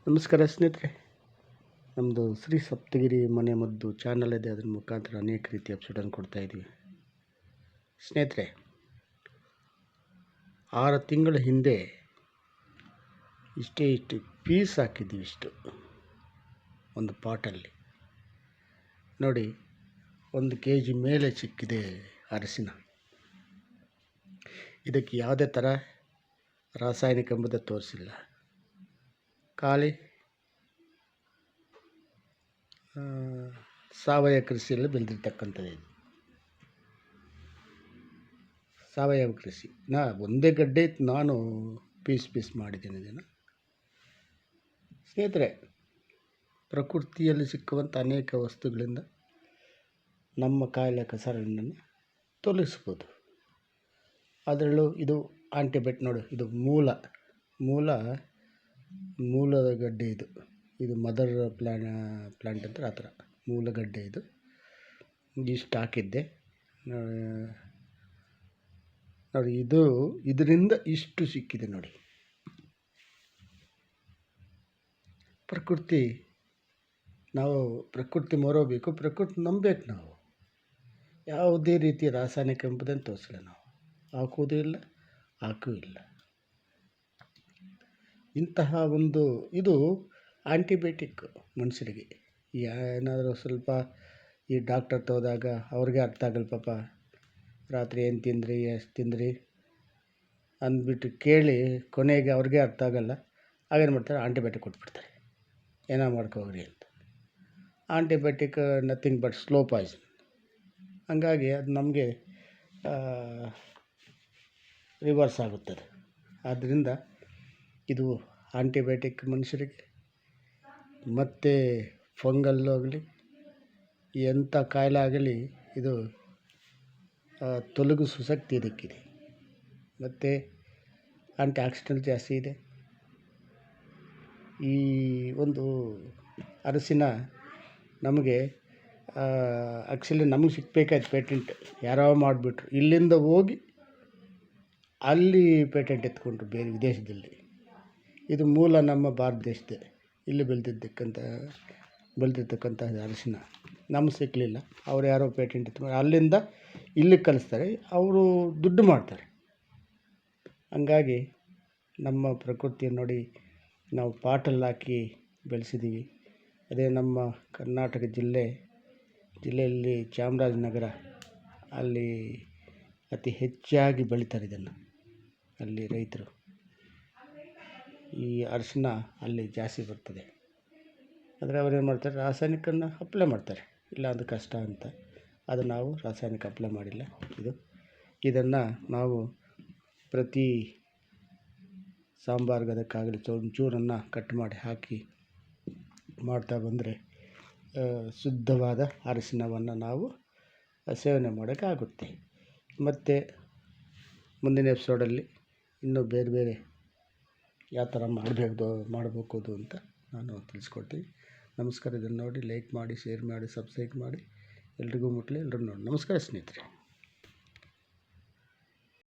ನಮಸ್ಕಾರ ಸ್ನೇಹಿತರೆ, ನಮ್ಮದು ಶ್ರೀ ಸಪ್ತಗಿರಿ ಮನೆ ಮದ್ದು ಚಾನಲ್ ಇದೆ. ಅದರ ಮುಖಾಂತರ ಅನೇಕ ರೀತಿಯ ಎಪಿಸೋಡನ್ನು ಕೊಡ್ತಾಯಿದ್ವಿ. ಸ್ನೇಹಿತರೆ, 6 ತಿಂಗಳ ಹಿಂದೆ ಇಷ್ಟು ಪೀಸ್ ಹಾಕಿದ್ವಿ. ಇಷ್ಟು ಒಂದು ಪಾಟಲ್ಲಿ ನೋಡಿ, 1 kg ಮೇಲೆ ಸಿಕ್ಕಿದೆ ಅರಸಿನ. ಇದಕ್ಕೆ ಯಾವುದೇ ಥರ ರಾಸಾಯನಿಕ ಎಂಬುದು ತೋರಿಸಿಲ್ಲ. ಖಾಲಿ ಸಾವಯವ ಕೃಷಿಯಲ್ಲಿ ಬೆಳೆದಿರ್ತಕ್ಕಂಥದ್ದು. ಇದು ಸಾವಯವ ಕೃಷಿ. ಒಂದೇ ಗಡ್ಡೆ ನಾನು ಪೀಸ್ ಮಾಡಿದ್ದೇನೆ ಇದನ್ನು. ಸ್ನೇಹಿತರೆ, ಪ್ರಕೃತಿಯಲ್ಲಿ ಸಿಕ್ಕುವಂಥ ಅನೇಕ ವಸ್ತುಗಳಿಂದ ನಮ್ಮ ಕಾಯಿಲೆ ಕಸರನ್ನು ತೊಲಗಿಸ್ಬೋದು. ಅದರಲ್ಲೂ ಇದು ಆಂಟಿಬಯೋಟಿಕ್. ನೋಡಿ, ಇದು ಮೂಲದ ಗಡ್ಡೆ. ಇದು ಮದರ್ ಪ್ಲ್ಯಾಂಟ್ ಅಂತ ಆ ಥರ ಮೂಲಗಡ್ಡೆ. ಇಷ್ಟು ಹಾಕಿದ್ದೆ ನೋಡಿ. ಇದರಿಂದ ಇಷ್ಟು ಸಿಕ್ಕಿದೆ ನೋಡಿ. ನಾವು ಪ್ರಕೃತಿ ಮೊರಬೇಕು, ಪ್ರಕೃತಿ ನಂಬಬೇಕು. ನಾವು ಯಾವುದೇ ರೀತಿಯ ರಾಸಾಯನಿಕ ಎಂಬುದನ್ನು ತೋರಿಸಿಲ್ಲ. ನಾವು ಹಾಕುವುದೂ ಇಲ್ಲ, ಹಾಕೂ ಇಲ್ಲ. ಇಂತಹ ಇದು ಆಂಟಿಬಯೋಟಿಕ್ ಮನುಷ್ಯರಿಗೆ. ಏನಾದರೂ ಸ್ವಲ್ಪ ಈ ಡಾಕ್ಟರ್ ಹೋದಾಗ ಅವ್ರಿಗೆ ಅರ್ಥ ಆಗಲ್ಲ ಪಾಪ. ರಾತ್ರಿ ಏನು ತಿಂದ್ರಿ, ಎಷ್ಟು ತಿಂದ್ರಿ ಅಂದ್ಬಿಟ್ಟು ಕೇಳಿ ಕೊನೆಗೆ ಅವ್ರಿಗೆ ಅರ್ಥ ಆಗಲ್ಲ. ಆಗೇನು ಮಾಡ್ತಾರೆ, ಆಂಟಿಬಯೋಟಿಕ್ ಕೊಟ್ಬಿಡ್ತಾರೆ. ಏನೋ ಮಾಡ್ಕೋಗ್ರಿ ಅಂತ. Antibiotic nothing but slow Poisson. ಹಂಗಾಗಿ ಅದು ನಮಗೆ ರಿವರ್ಸ್ ಆಗುತ್ತದೆ. ಆದ್ದರಿಂದ ಇದು ಆಂಟಿಬಯೋಟಿಕ್ ಮನುಷ್ಯರಿಗೆ ಮತ್ತು ಫಂಗಲ್ಲು ಆಗಲಿ ಎಂಥ ಕಾಯಿಲೆ ಆಗಲಿ ಇದು ತೊಲಗಿಸುವ ಶಕ್ತಿ ಇದಕ್ಕಿದೆ. ಮತ್ತು ಆಂಟಿ ಆಕ್ಸಿಡೆಂಟ್ ಜಾಸ್ತಿ ಇದೆ. ಈ ಒಂದು ಅರಸಿನ ನಮಗೆ ಆ್ಯಕ್ಚುಲಿ ನಮಗೆ ಸಿಗಬೇಕಾಯ್ತು ಪೇಟೆಂಟ್. ಯಾರೋ ಮಾಡಿಬಿಟ್ರು. ಇಲ್ಲಿಂದ ಹೋಗಿ ಅಲ್ಲಿ ಪೇಟೆಂಟ್ ಎತ್ಕೊಂಡ್ರು ಬೇರೆ ವಿದೇಶದಲ್ಲಿ. ಇದು ಮೂಲ ನಮ್ಮ ಭಾರತ ದೇಶದ ಇಲ್ಲಿ ಬೆಳೆದಿರ್ತಕ್ಕಂಥ ಅರಿಶಿನ ನಮ್ಗೆ ಸಿಕ್ಕಲಿಲ್ಲ. ಅವ್ರು ಯಾರೋ ಪೇಟೆಂಟ್ ಎತ್ಕೊಂಡು ಅಲ್ಲಿಂದ ಇಲ್ಲಿಗೆ ಕಳಿಸ್ತಾರೆ. ಅವರು ದುಡ್ಡು ಮಾಡ್ತಾರೆ. ಹಂಗಾಗಿ ನಮ್ಮ ಪ್ರಕೃತಿ ನೋಡಿ, ನಾವು ಪಾಟಲ್ಲಿ ಹಾಕಿ ಬೆಳೆಸಿದ್ದೀವಿ. ಅದೇ ನಮ್ಮ ಕರ್ನಾಟಕ ಜಿಲ್ಲೆಯಲ್ಲಿ ಚಾಮರಾಜನಗರ ಅಲ್ಲಿ ಅತಿ ಹೆಚ್ಚಾಗಿ ಬೆಳೀತಾರೆ ಇದನ್ನು. ಅಲ್ಲಿ ರೈತರು ಈ ಅರಿಶಿನ ಅಲ್ಲಿ ಜಾಸ್ತಿ ಬರ್ತದೆ. ಆದರೆ ಅವ್ರೇನು ಮಾಡ್ತಾರೆ, ರಾಸಾಯನಿಕನ ಅಪ್ಲೈ ಮಾಡ್ತಾರೆ. ಇಲ್ಲ ಅದು ಕಷ್ಟ ಅಂತ. ಅದು ನಾವು ರಾಸಾಯನಿಕ ಅಪ್ಲೈ ಮಾಡಿಲ್ಲ. ಇದನ್ನು ನಾವು ಪ್ರತಿ ಸಾಂಬಾರ್ಗೆ ಅದಕ್ಕಾಗಲಿ ಒಂಚೂರನ್ನು ಕಟ್ ಮಾಡಿ ಹಾಕಿ ಮಾಡ್ತಾ ಬಂದರೆ ಶುದ್ಧವಾದ ಅರಿಶಿನವನ್ನು ನಾವು ಸೇವನೆ ಮಾಡೋಕ್ಕಾಗುತ್ತೆ. ಮತ್ತು ಮುಂದಿನ ಎಪಿಸೋಡಲ್ಲಿ ಇನ್ನೂ ಬೇರೆ ಯಾವ ಥರ ಮಾಡಬೇಕು ಅಂತ ನಾನು ತಿಳಿಸ್ಕೊಡ್ತೀನಿ. ನಮಸ್ಕಾರ. ಇದನ್ನು ನೋಡಿ ಲೈಕ್ ಮಾಡಿ, ಶೇರ್ ಮಾಡಿ, ಸಬ್ಸ್ಕ್ರೈಬ್ ಮಾಡಿ. ಎಲ್ರಿಗೂ ಮುಟ್ಟಲಿ, ಎಲ್ಲರೂ ನೋಡಿ. ನಮಸ್ಕಾರ ಸ್ನೇಹಿತರೆ.